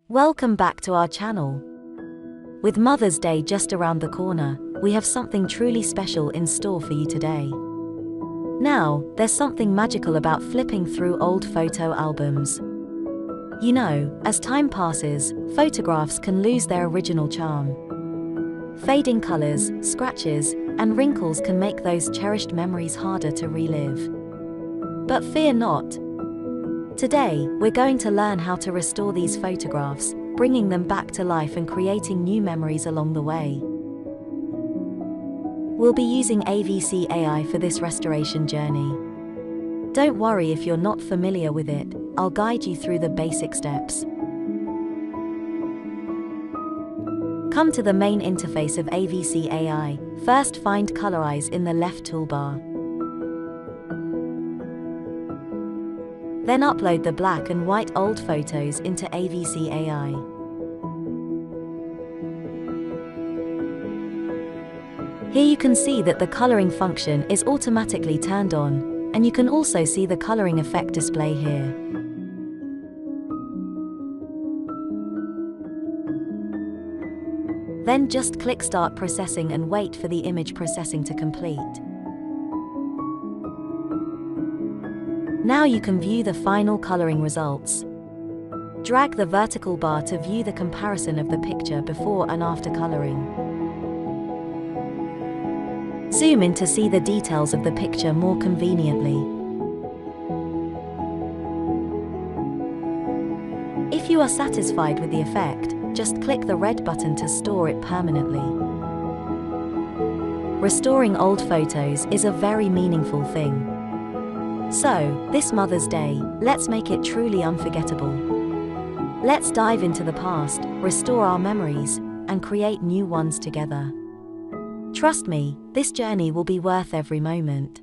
Welcome back to our channel. With Mother's Day just around the corner, we have something truly special in store for you today. Now, there's something magical about flipping through old photo albums. You know, as time passes, photographs can lose their original charm. Fading colors, scratches, and wrinkles can make those cherished memories harder to relive. But fear not. Today, we're going to learn how to restore these photographs, bringing them back to life and creating new memories along the way. We'll be using AVC AI for this restoration journey. Don't worry if you're not familiar with it, I'll guide you through the basic steps. Come to the main interface of AVC AI. First, find Colorize in the left toolbar. Then upload the black and white old photos into AVC AI. Here you can see that the coloring function is automatically turned on, and you can also see the coloring effect display here. Then just click Start Processing and wait for the image processing to complete. Now you can view the final coloring results. Drag the vertical bar to view the comparison of the picture before and after coloring. Zoom in to see the details of the picture more conveniently. If you are satisfied with the effect, just click the red button to store it permanently. Restoring old photos is a very meaningful thing. So, this Mother's Day, let's make it truly unforgettable. Let's dive into the past, restore our memories, and create new ones together. Trust me, this journey will be worth every moment.